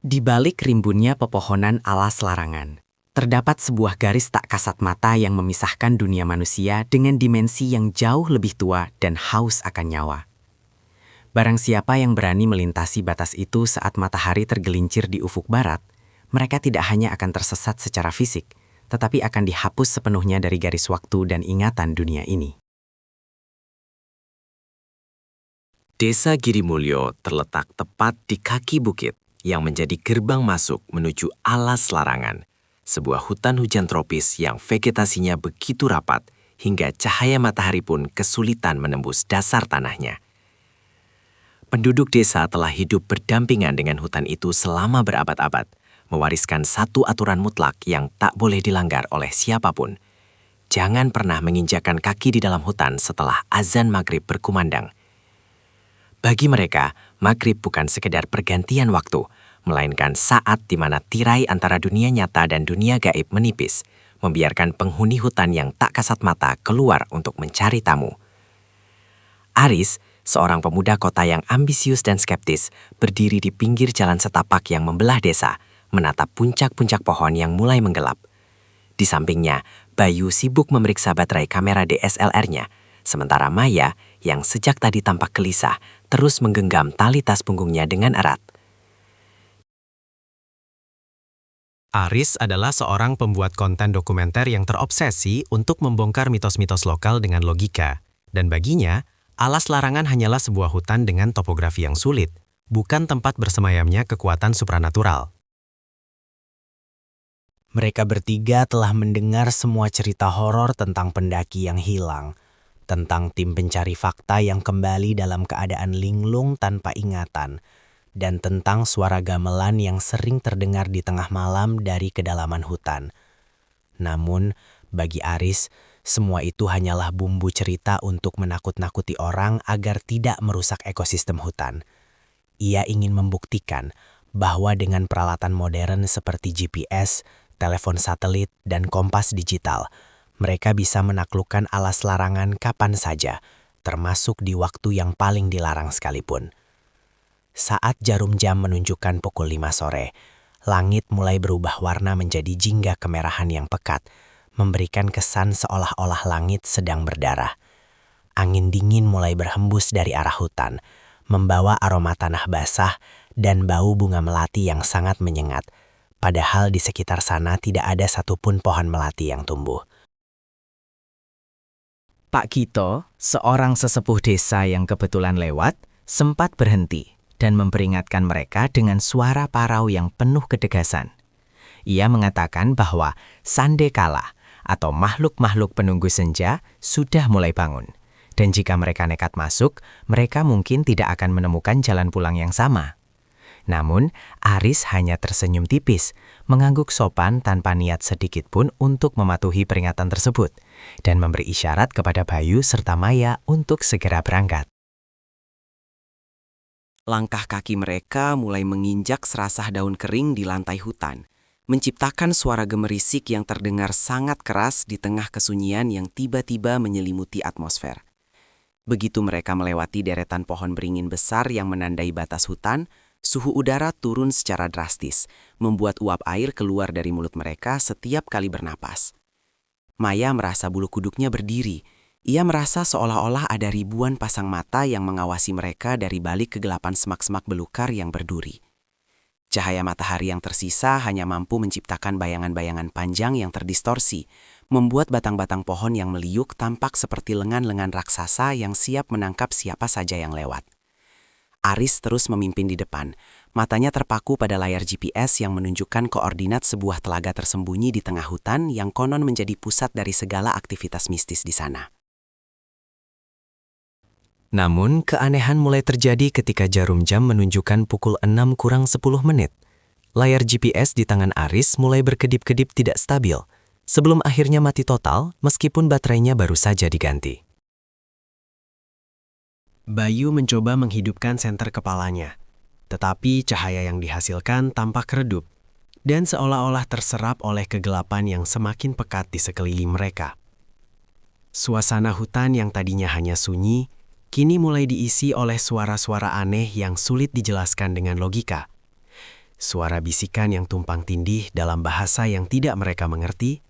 Di balik rimbunnya pepohonan alas larangan, terdapat sebuah garis tak kasat mata yang memisahkan dunia manusia dengan dimensi yang jauh lebih tua dan haus akan nyawa. Barang siapa yang berani melintasi batas itu saat matahari tergelincir di ufuk barat, mereka tidak hanya akan tersesat secara fisik, tetapi akan dihapus sepenuhnya dari garis waktu dan ingatan dunia ini. Desa Girimulyo terletak tepat di kaki bukit yang menjadi gerbang masuk menuju alas larangan, sebuah hutan hujan tropis yang vegetasinya begitu rapat hingga cahaya matahari pun kesulitan menembus dasar tanahnya. Penduduk desa telah hidup berdampingan dengan hutan itu selama berabad-abad, mewariskan satu aturan mutlak yang tak boleh dilanggar oleh siapapun. Jangan pernah menginjakkan kaki di dalam hutan setelah azan maghrib berkumandang. Bagi mereka, maghrib bukan sekedar pergantian waktu, melainkan saat di mana tirai antara dunia nyata dan dunia gaib menipis, membiarkan penghuni hutan yang tak kasat mata keluar untuk mencari tamu. Aris, seorang pemuda kota yang ambisius dan skeptis, berdiri di pinggir jalan setapak yang membelah desa, menatap puncak-puncak pohon yang mulai menggelap. Di sampingnya, Bayu sibuk memeriksa baterai kamera DSLR-nya, sementara Maya, yang sejak tadi tampak gelisah, terus menggenggam tali tas punggungnya dengan erat. Aris adalah seorang pembuat konten dokumenter yang terobsesi untuk membongkar mitos-mitos lokal dengan logika. Dan baginya, alas larangan hanyalah sebuah hutan dengan topografi yang sulit, bukan tempat bersemayamnya kekuatan supranatural. Mereka bertiga telah mendengar semua cerita horor tentang pendaki yang hilang, tentang tim pencari fakta yang kembali dalam keadaan linglung tanpa ingatan, dan tentang suara gamelan yang sering terdengar di tengah malam dari kedalaman hutan. Namun, bagi Aris, semua itu hanyalah bumbu cerita untuk menakut-nakuti orang agar tidak merusak ekosistem hutan. Ia ingin membuktikan bahwa dengan peralatan modern seperti GPS, telepon satelit, dan kompas digital, mereka bisa menaklukkan alas larangan kapan saja, termasuk di waktu yang paling dilarang sekalipun. Saat jarum jam menunjukkan pukul 5 sore, langit mulai berubah warna menjadi jingga kemerahan yang pekat, memberikan kesan seolah-olah langit sedang berdarah. Angin dingin mulai berhembus dari arah hutan, membawa aroma tanah basah dan bau bunga melati yang sangat menyengat, padahal di sekitar sana tidak ada satupun pohon melati yang tumbuh. Pak Kito, seorang sesepuh desa yang kebetulan lewat, sempat berhenti dan memperingatkan mereka dengan suara parau yang penuh ketegasan. Ia mengatakan bahwa sandekala atau makhluk-makhluk penunggu senja sudah mulai bangun. Dan jika mereka nekat masuk, mereka mungkin tidak akan menemukan jalan pulang yang sama. Namun, Aris hanya tersenyum tipis, mengangguk sopan tanpa niat sedikit pun untuk mematuhi peringatan tersebut, dan memberi isyarat kepada Bayu serta Maya untuk segera berangkat. Langkah kaki mereka mulai menginjak serasah daun kering di lantai hutan, menciptakan suara gemerisik yang terdengar sangat keras di tengah kesunyian yang tiba-tiba menyelimuti atmosfer. Begitu mereka melewati deretan pohon beringin besar yang menandai batas hutan, suhu udara turun secara drastis, membuat uap air keluar dari mulut mereka setiap kali bernapas. Maya merasa bulu kuduknya berdiri. Ia merasa seolah-olah ada ribuan pasang mata yang mengawasi mereka dari balik kegelapan semak-semak belukar yang berduri. Cahaya matahari yang tersisa hanya mampu menciptakan bayangan-bayangan panjang yang terdistorsi, membuat batang-batang pohon yang meliuk tampak seperti lengan-lengan raksasa yang siap menangkap siapa saja yang lewat. Aris terus memimpin di depan, matanya terpaku pada layar GPS yang menunjukkan koordinat sebuah telaga tersembunyi di tengah hutan yang konon menjadi pusat dari segala aktivitas mistis di sana. Namun, keanehan mulai terjadi ketika jarum jam menunjukkan pukul 6 kurang 10 menit. Layar GPS di tangan Aris mulai berkedip-kedip tidak stabil, sebelum akhirnya mati total meskipun baterainya baru saja diganti. Bayu mencoba menghidupkan senter kepalanya, tetapi cahaya yang dihasilkan tampak redup dan seolah-olah terserap oleh kegelapan yang semakin pekat di sekeliling mereka. Suasana hutan yang tadinya hanya sunyi, kini mulai diisi oleh suara-suara aneh yang sulit dijelaskan dengan logika. suara bisikan yang tumpang tindih dalam bahasa yang tidak mereka mengerti,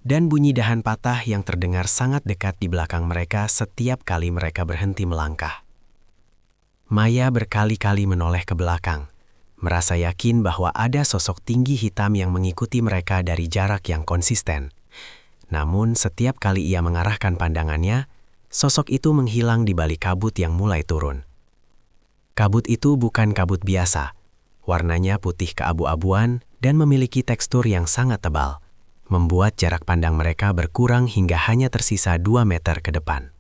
dan bunyi dahan patah yang terdengar sangat dekat di belakang mereka setiap kali mereka berhenti melangkah. Maya berkali-kali menoleh ke belakang, merasa yakin bahwa ada sosok tinggi hitam yang mengikuti mereka dari jarak yang konsisten. Namun setiap kali ia mengarahkan pandangannya, sosok itu menghilang di balik kabut yang mulai turun. Kabut itu bukan kabut biasa. Warnanya putih keabu-abuan dan memiliki tekstur yang sangat tebal, membuat jarak pandang mereka berkurang hingga hanya tersisa 2 meter ke depan.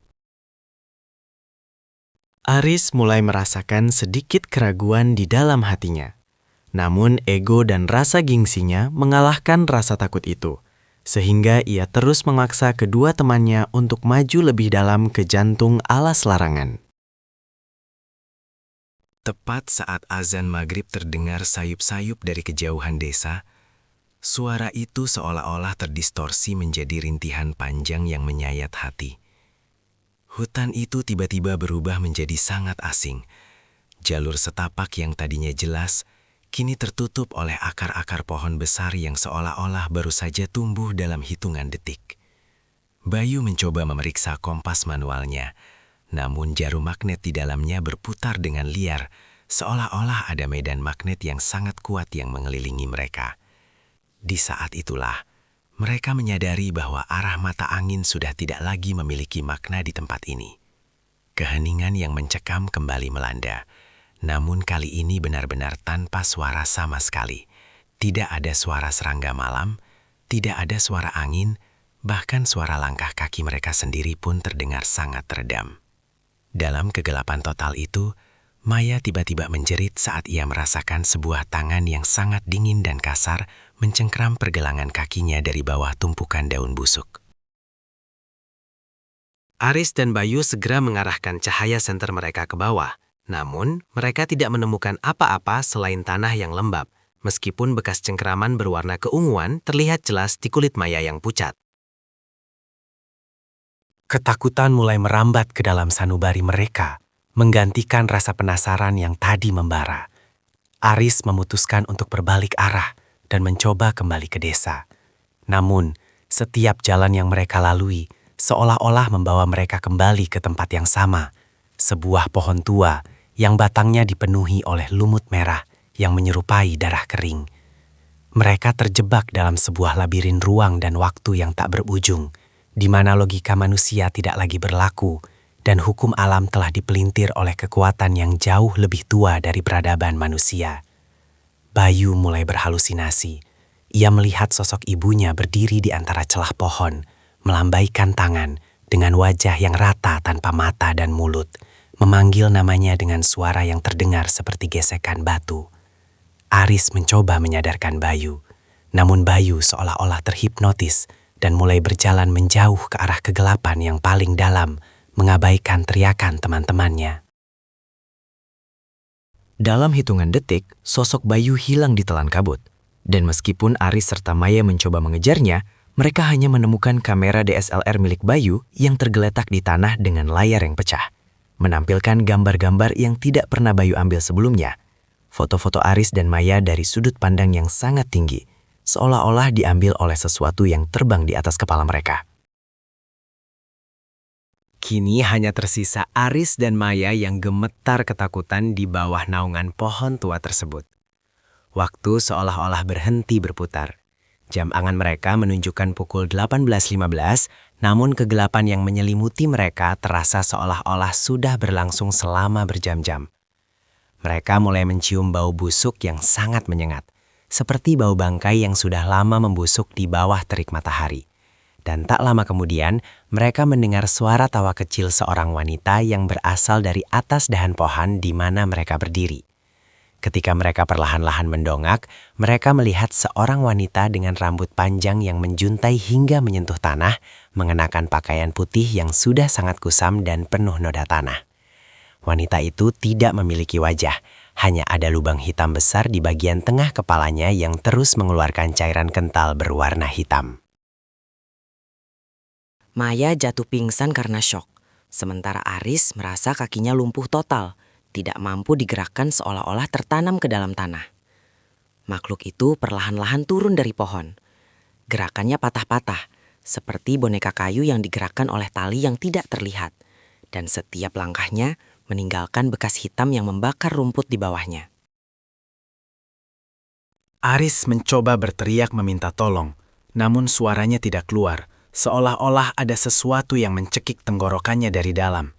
Aris mulai merasakan sedikit keraguan di dalam hatinya. Namun ego dan rasa gengsinya mengalahkan rasa takut itu, sehingga ia terus memaksa kedua temannya untuk maju lebih dalam ke jantung alas larangan. Tepat saat azan maghrib terdengar sayup-sayup dari kejauhan desa, suara itu seolah-olah terdistorsi menjadi rintihan panjang yang menyayat hati. Hutan itu tiba-tiba berubah menjadi sangat asing. Jalur setapak yang tadinya jelas, kini tertutup oleh akar-akar pohon besar yang seolah-olah baru saja tumbuh dalam hitungan detik. Bayu mencoba memeriksa kompas manualnya, namun jarum magnet di dalamnya berputar dengan liar, seolah-olah ada medan magnet yang sangat kuat yang mengelilingi mereka. Di saat itulah, mereka menyadari bahwa arah mata angin sudah tidak lagi memiliki makna di tempat ini. Keheningan yang mencekam kembali melanda, namun kali ini benar-benar tanpa suara sama sekali. Tidak ada suara serangga malam, tidak ada suara angin, bahkan suara langkah kaki mereka sendiri pun terdengar sangat redam. Dalam kegelapan total itu, Maya tiba-tiba menjerit saat ia merasakan sebuah tangan yang sangat dingin dan kasar mencengkram pergelangan kakinya dari bawah tumpukan daun busuk. Aris dan Bayu segera mengarahkan cahaya senter mereka ke bawah. Namun, mereka tidak menemukan apa-apa selain tanah yang lembab, meskipun bekas cengkeraman berwarna keunguan terlihat jelas di kulit Maya yang pucat. Ketakutan mulai merambat ke dalam sanubari mereka, menggantikan rasa penasaran yang tadi membara. Aris memutuskan untuk berbalik arah dan mencoba kembali ke desa. Namun, setiap jalan yang mereka lalui seolah-olah membawa mereka kembali ke tempat yang sama, sebuah pohon tua yang batangnya dipenuhi oleh lumut merah yang menyerupai darah kering. Mereka terjebak dalam sebuah labirin ruang dan waktu yang tak berujung, di mana logika manusia tidak lagi berlaku dan hukum alam telah dipelintir oleh kekuatan yang jauh lebih tua dari peradaban manusia. Bayu mulai berhalusinasi. Ia melihat sosok ibunya berdiri di antara celah pohon, melambaikan tangan dengan wajah yang rata tanpa mata dan mulut, memanggil namanya dengan suara yang terdengar seperti gesekan batu. Aris mencoba menyadarkan Bayu, namun Bayu seolah-olah terhipnotis dan mulai berjalan menjauh ke arah kegelapan yang paling dalam, mengabaikan teriakan teman-temannya. Dalam hitungan detik, sosok Bayu hilang ditelan kabut. Dan meskipun Aris serta Maya mencoba mengejarnya, mereka hanya menemukan kamera DSLR milik Bayu yang tergeletak di tanah dengan layar yang pecah, menampilkan gambar-gambar yang tidak pernah Bayu ambil sebelumnya. Foto-foto Aris dan Maya dari sudut pandang yang sangat tinggi, seolah-olah diambil oleh sesuatu yang terbang di atas kepala mereka. Kini hanya tersisa Aris dan Maya yang gemetar ketakutan di bawah naungan pohon tua tersebut. Waktu seolah-olah berhenti berputar. Jam angan mereka menunjukkan pukul 18.15, namun kegelapan yang menyelimuti mereka terasa seolah-olah sudah berlangsung selama berjam-jam. Mereka mulai mencium bau busuk yang sangat menyengat, seperti bau bangkai yang sudah lama membusuk di bawah terik matahari. Dan tak lama kemudian, mereka mendengar suara tawa kecil seorang wanita yang berasal dari atas dahan pohon di mana mereka berdiri. Ketika mereka perlahan-lahan mendongak, mereka melihat seorang wanita dengan rambut panjang yang menjuntai hingga menyentuh tanah, mengenakan pakaian putih yang sudah sangat kusam dan penuh noda tanah. Wanita itu tidak memiliki wajah, hanya ada lubang hitam besar di bagian tengah kepalanya yang terus mengeluarkan cairan kental berwarna hitam. Maya jatuh pingsan karena syok, sementara Aris merasa kakinya lumpuh total, tidak mampu digerakkan seolah-olah tertanam ke dalam tanah. Makhluk itu perlahan-lahan turun dari pohon. Gerakannya patah-patah, seperti boneka kayu yang digerakkan oleh tali yang tidak terlihat. Dan setiap langkahnya meninggalkan bekas hitam yang membakar rumput di bawahnya. Aris mencoba berteriak meminta tolong, namun suaranya tidak keluar, seolah-olah ada sesuatu yang mencekik tenggorokannya dari dalam.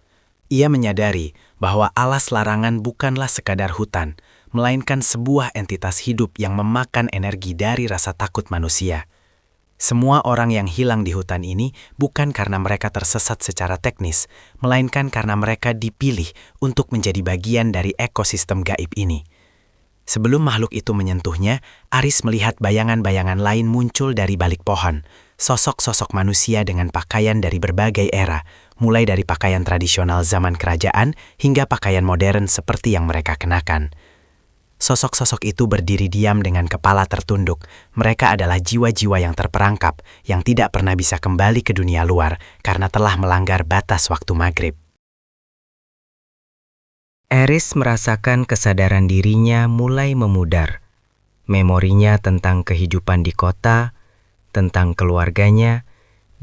Ia menyadari bahwa alas larangan bukanlah sekadar hutan, melainkan sebuah entitas hidup yang memakan energi dari rasa takut manusia. Semua orang yang hilang di hutan ini bukan karena mereka tersesat secara teknis, melainkan karena mereka dipilih untuk menjadi bagian dari ekosistem gaib ini. Sebelum makhluk itu menyentuhnya, Aris melihat bayangan-bayangan lain muncul dari balik pohon. Sosok-sosok manusia dengan pakaian dari berbagai era, mulai dari pakaian tradisional zaman kerajaan hingga pakaian modern seperti yang mereka kenakan. Sosok-sosok itu berdiri diam dengan kepala tertunduk. Mereka adalah jiwa-jiwa yang terperangkap, yang tidak pernah bisa kembali ke dunia luar karena telah melanggar batas waktu maghrib. Aris merasakan kesadaran dirinya mulai memudar. Memorinya tentang kehidupan di kota, tentang keluarganya,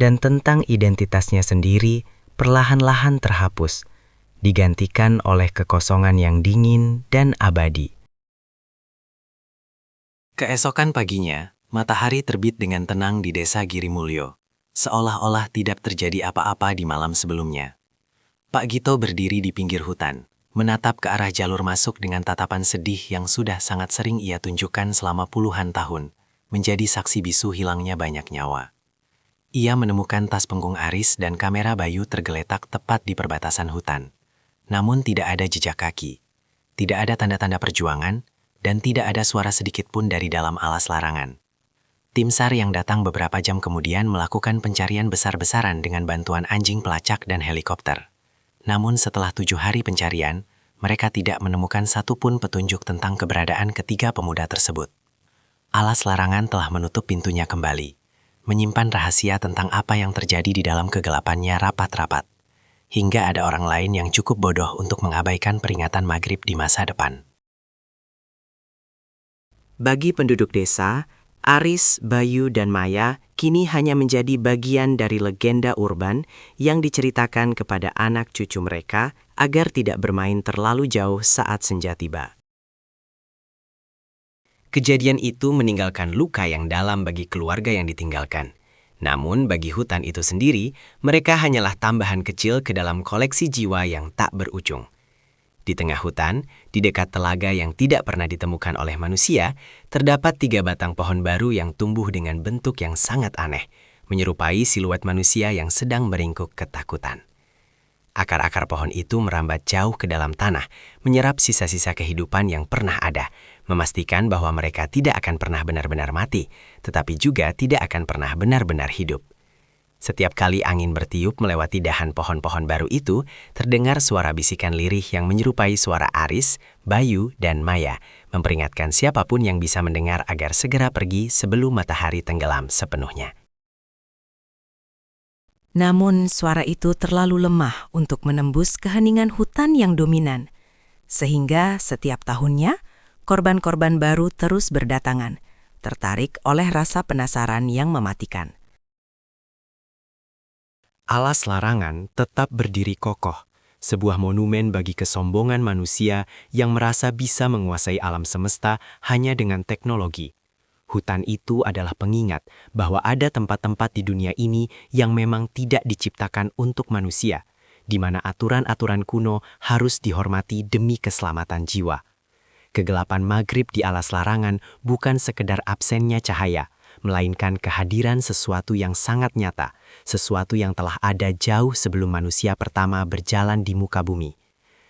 dan tentang identitasnya sendiri perlahan-lahan terhapus, digantikan oleh kekosongan yang dingin dan abadi. Keesokan paginya, matahari terbit dengan tenang di desa Girimulyo, seolah-olah tidak terjadi apa-apa di malam sebelumnya. Pak Gito berdiri di pinggir hutan, menatap ke arah jalur masuk dengan tatapan sedih yang sudah sangat sering ia tunjukkan selama puluhan tahun, menjadi saksi bisu hilangnya banyak nyawa. Ia menemukan tas punggung Aris dan kamera Bayu tergeletak tepat di perbatasan hutan. Namun tidak ada jejak kaki, tidak ada tanda-tanda perjuangan, dan tidak ada suara sedikit pun dari dalam alas larangan. Tim SAR yang datang beberapa jam kemudian melakukan pencarian besar-besaran dengan bantuan anjing pelacak dan helikopter. Namun setelah 7 hari pencarian, mereka tidak menemukan satupun petunjuk tentang keberadaan ketiga pemuda tersebut. Alas larangan telah menutup pintunya kembali, menyimpan rahasia tentang apa yang terjadi di dalam kegelapannya rapat-rapat, hingga ada orang lain yang cukup bodoh untuk mengabaikan peringatan maghrib di masa depan. Bagi penduduk desa, Aris, Bayu, dan Maya kini hanya menjadi bagian dari legenda urban yang diceritakan kepada anak cucu mereka agar tidak bermain terlalu jauh saat senja tiba. Kejadian itu meninggalkan luka yang dalam bagi keluarga yang ditinggalkan. Namun bagi hutan itu sendiri, mereka hanyalah tambahan kecil ke dalam koleksi jiwa yang tak berujung. Di tengah hutan, di dekat telaga yang tidak pernah ditemukan oleh manusia, terdapat 3 batang pohon baru yang tumbuh dengan bentuk yang sangat aneh, menyerupai siluet manusia yang sedang meringkuk ketakutan. Akar-akar pohon itu merambat jauh ke dalam tanah, menyerap sisa-sisa kehidupan yang pernah ada, memastikan bahwa mereka tidak akan pernah benar-benar mati, tetapi juga tidak akan pernah benar-benar hidup. Setiap kali angin bertiup melewati dahan pohon-pohon baru itu, terdengar suara bisikan lirih yang menyerupai suara Aris, Bayu, dan Maya, memperingatkan siapapun yang bisa mendengar agar segera pergi sebelum matahari tenggelam sepenuhnya. Namun suara itu terlalu lemah untuk menembus keheningan hutan yang dominan, sehingga setiap tahunnya korban-korban baru terus berdatangan, tertarik oleh rasa penasaran yang mematikan. Alas larangan tetap berdiri kokoh, sebuah monumen bagi kesombongan manusia yang merasa bisa menguasai alam semesta hanya dengan teknologi. Hutan itu adalah pengingat bahwa ada tempat-tempat di dunia ini yang memang tidak diciptakan untuk manusia, di mana aturan-aturan kuno harus dihormati demi keselamatan jiwa. Kegelapan maghrib di alas larangan bukan sekedar absennya cahaya, melainkan kehadiran sesuatu yang sangat nyata, sesuatu yang telah ada jauh sebelum manusia pertama berjalan di muka bumi.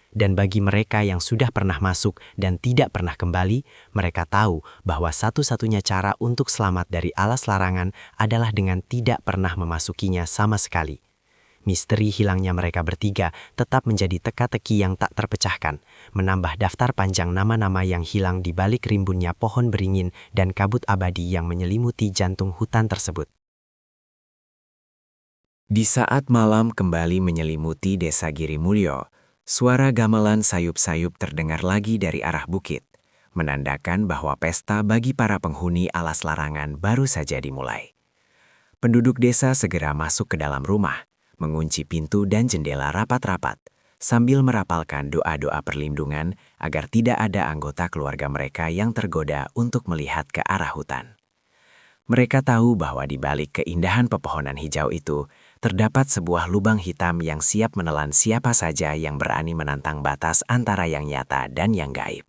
Dan bagi mereka yang sudah pernah masuk dan tidak pernah kembali, mereka tahu bahwa satu-satunya cara untuk selamat dari alas larangan adalah dengan tidak pernah memasukinya sama sekali. Misteri hilangnya mereka bertiga tetap menjadi teka-teki yang tak terpecahkan, menambah daftar panjang nama-nama yang hilang di balik rimbunnya pohon beringin dan kabut abadi yang menyelimuti jantung hutan tersebut. Di saat malam kembali menyelimuti desa Girimulyo, suara gamelan sayup-sayup terdengar lagi dari arah bukit. menandakan bahwa pesta bagi para penghuni alas larangan baru saja dimulai. Penduduk desa segera masuk ke dalam rumah, mengunci pintu dan jendela rapat-rapat, sambil merapalkan doa-doa perlindungan agar tidak ada anggota keluarga mereka yang tergoda untuk melihat ke arah hutan. Mereka tahu bahwa di balik keindahan pepohonan hijau itu, terdapat sebuah lubang hitam yang siap menelan siapa saja yang berani menantang batas antara yang nyata dan yang gaib.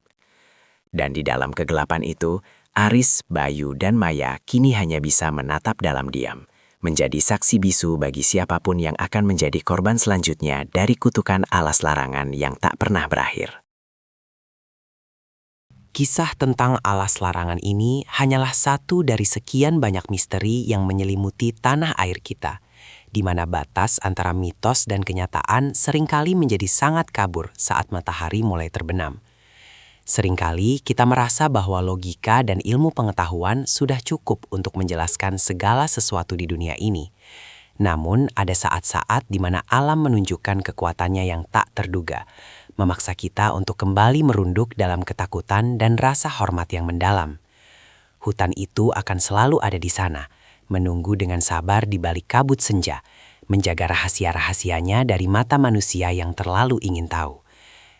Dan di dalam kegelapan itu, Aris, Bayu, dan Maya kini hanya bisa menatap dalam diam, menjadi saksi bisu bagi siapapun yang akan menjadi korban selanjutnya dari kutukan alas larangan yang tak pernah berakhir. Kisah tentang alas larangan ini hanyalah satu dari sekian banyak misteri yang menyelimuti tanah air kita, di mana batas antara mitos dan kenyataan seringkali menjadi sangat kabur saat matahari mulai terbenam. Seringkali kita merasa bahwa logika dan ilmu pengetahuan sudah cukup untuk menjelaskan segala sesuatu di dunia ini. Namun, ada saat-saat di mana alam menunjukkan kekuatannya yang tak terduga, memaksa kita untuk kembali merunduk dalam ketakutan dan rasa hormat yang mendalam. Hutan itu akan selalu ada di sana, menunggu dengan sabar di balik kabut senja, menjaga rahasia-rahasianya dari mata manusia yang terlalu ingin tahu.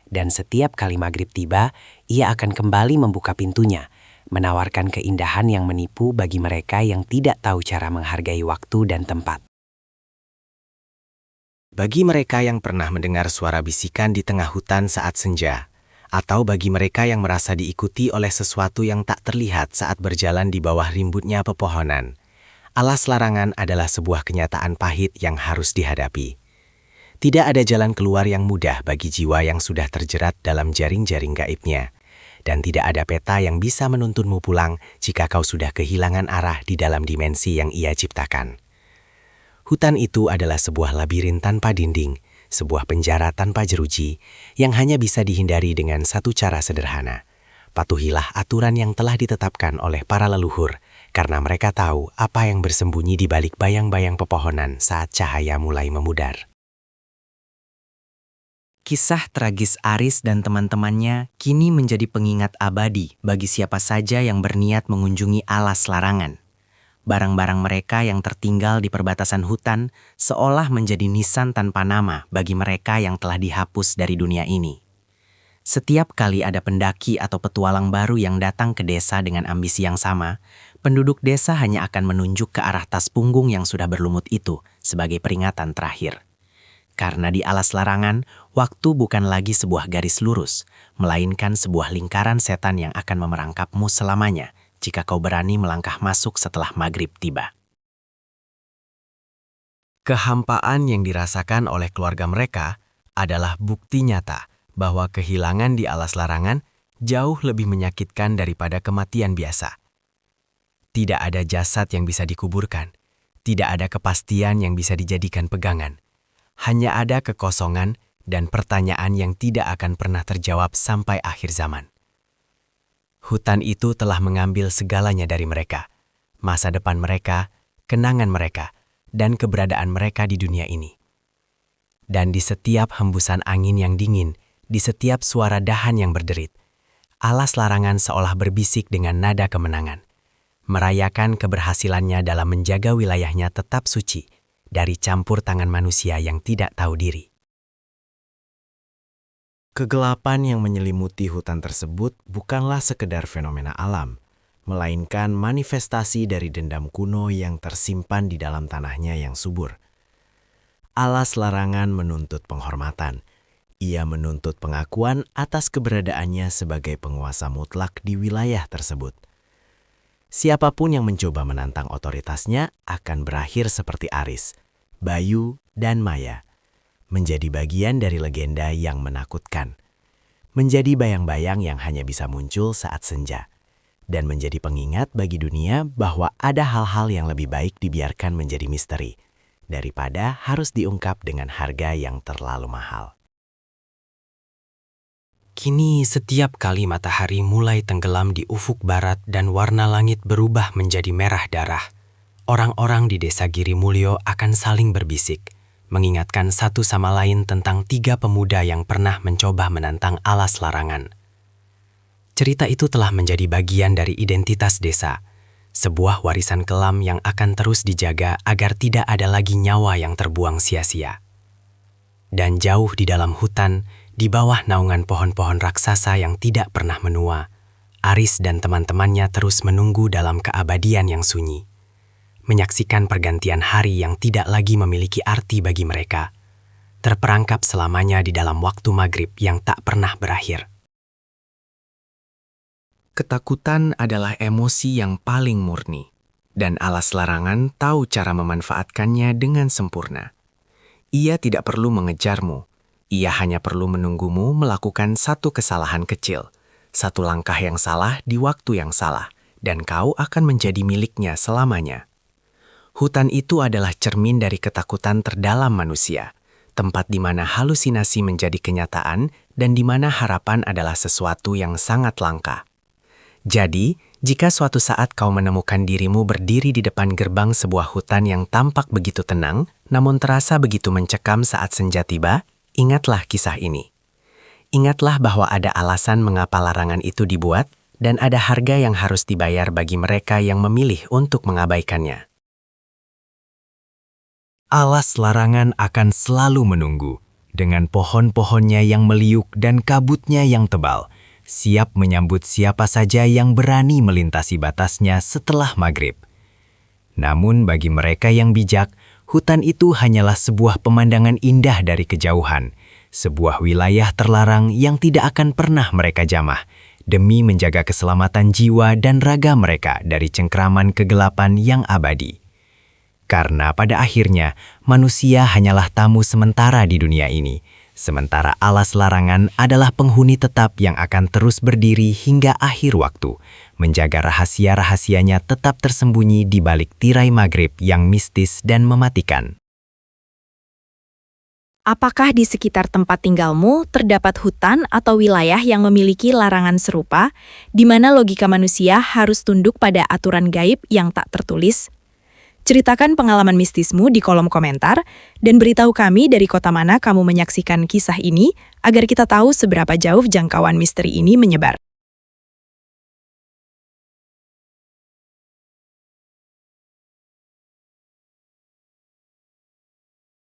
Dan setiap kali maghrib tiba, ia akan kembali membuka pintunya, menawarkan keindahan yang menipu bagi mereka yang tidak tahu cara menghargai waktu dan tempat. Bagi mereka yang pernah mendengar suara bisikan di tengah hutan saat senja, atau bagi mereka yang merasa diikuti oleh sesuatu yang tak terlihat saat berjalan di bawah rimbutnya pepohonan, alas larangan adalah sebuah kenyataan pahit yang harus dihadapi. Tidak ada jalan keluar yang mudah bagi jiwa yang sudah terjerat dalam jaring-jaring gaibnya, dan tidak ada peta yang bisa menuntunmu pulang jika kau sudah kehilangan arah di dalam dimensi yang ia ciptakan. Hutan itu adalah sebuah labirin tanpa dinding, sebuah penjara tanpa jeruji, yang hanya bisa dihindari dengan satu cara sederhana. Patuhilah aturan yang telah ditetapkan oleh para leluhur, karena mereka tahu apa yang bersembunyi di balik bayang-bayang pepohonan saat cahaya mulai memudar. Kisah tragis Aris dan teman-temannya kini menjadi pengingat abadi bagi siapa saja yang berniat mengunjungi alas larangan. Barang-barang mereka yang tertinggal di perbatasan hutan seolah menjadi nisan tanpa nama bagi mereka yang telah dihapus dari dunia ini. Setiap kali ada pendaki atau petualang baru yang datang ke desa dengan ambisi yang sama, penduduk desa hanya akan menunjuk ke arah tas punggung yang sudah berlumut itu sebagai peringatan terakhir. Karena di alas larangan, waktu bukan lagi sebuah garis lurus, melainkan sebuah lingkaran setan yang akan memerangkapmu selamanya jika kau berani melangkah masuk setelah maghrib tiba. Kehampaan yang dirasakan oleh keluarga mereka adalah bukti nyata bahwa kehilangan di alas larangan jauh lebih menyakitkan daripada kematian biasa. Tidak ada jasad yang bisa dikuburkan, tidak ada kepastian yang bisa dijadikan pegangan. Hanya ada kekosongan dan pertanyaan yang tidak akan pernah terjawab sampai akhir zaman. Hutan itu telah mengambil segalanya dari mereka, masa depan mereka, kenangan mereka, dan keberadaan mereka di dunia ini. Dan di setiap hembusan angin yang dingin, di setiap suara dahan yang berderit, alas larangan seolah berbisik dengan nada kemenangan, merayakan keberhasilannya dalam menjaga wilayahnya tetap suci dari campur tangan manusia yang tidak tahu diri. Kegelapan yang menyelimuti hutan tersebut bukanlah sekedar fenomena alam, melainkan manifestasi dari dendam kuno yang tersimpan di dalam tanahnya yang subur. Alas larangan menuntut penghormatan. Ia menuntut pengakuan atas keberadaannya sebagai penguasa mutlak di wilayah tersebut. Siapapun yang mencoba menantang otoritasnya akan berakhir seperti Aris, Bayu, dan Maya, menjadi bagian dari legenda yang menakutkan, menjadi bayang-bayang yang hanya bisa muncul saat senja, dan menjadi pengingat bagi dunia bahwa ada hal-hal yang lebih baik dibiarkan menjadi misteri, daripada harus diungkap dengan harga yang terlalu mahal. Kini setiap kali matahari mulai tenggelam di ufuk barat dan warna langit berubah menjadi merah darah, orang-orang di desa Girimulyo akan saling berbisik, mengingatkan satu sama lain tentang 3 pemuda yang pernah mencoba menantang alas larangan. Cerita itu telah menjadi bagian dari identitas desa, sebuah warisan kelam yang akan terus dijaga agar tidak ada lagi nyawa yang terbuang sia-sia. Dan jauh di dalam hutan, di bawah naungan pohon-pohon raksasa yang tidak pernah menua, Aris dan teman-temannya terus menunggu dalam keabadian yang sunyi, menyaksikan pergantian hari yang tidak lagi memiliki arti bagi mereka, terperangkap selamanya di dalam waktu maghrib yang tak pernah berakhir. Ketakutan adalah emosi yang paling murni, dan Alas Larangan tahu cara memanfaatkannya dengan sempurna. Ia tidak perlu mengejarmu, ia hanya perlu menunggumu melakukan satu kesalahan kecil, satu langkah yang salah di waktu yang salah, dan kau akan menjadi miliknya selamanya. Hutan itu adalah cermin dari ketakutan terdalam manusia, tempat di mana halusinasi menjadi kenyataan dan di mana harapan adalah sesuatu yang sangat langka. Jadi, jika suatu saat kau menemukan dirimu berdiri di depan gerbang sebuah hutan yang tampak begitu tenang, namun terasa begitu mencekam saat senja tiba, ingatlah kisah ini. Ingatlah bahwa ada alasan mengapa larangan itu dibuat, dan ada harga yang harus dibayar bagi mereka yang memilih untuk mengabaikannya. Alas Larangan akan selalu menunggu, dengan pohon-pohonnya yang meliuk dan kabutnya yang tebal, siap menyambut siapa saja yang berani melintasi batasnya setelah maghrib. Namun bagi mereka yang bijak, hutan itu hanyalah sebuah pemandangan indah dari kejauhan, sebuah wilayah terlarang yang tidak akan pernah mereka jamah, demi menjaga keselamatan jiwa dan raga mereka dari cengkraman kegelapan yang abadi. Karena pada akhirnya, manusia hanyalah tamu sementara di dunia ini, sementara Alas Larangan adalah penghuni tetap yang akan terus berdiri hingga akhir waktu, menjaga rahasia-rahasianya tetap tersembunyi di balik tirai maghrib yang mistis dan mematikan. Apakah di sekitar tempat tinggalmu terdapat hutan atau wilayah yang memiliki larangan serupa, di mana logika manusia harus tunduk pada aturan gaib yang tak tertulis? Ceritakan pengalaman mistismu di kolom komentar, dan beritahu kami dari kota mana kamu menyaksikan kisah ini, agar kita tahu seberapa jauh jangkauan misteri ini menyebar.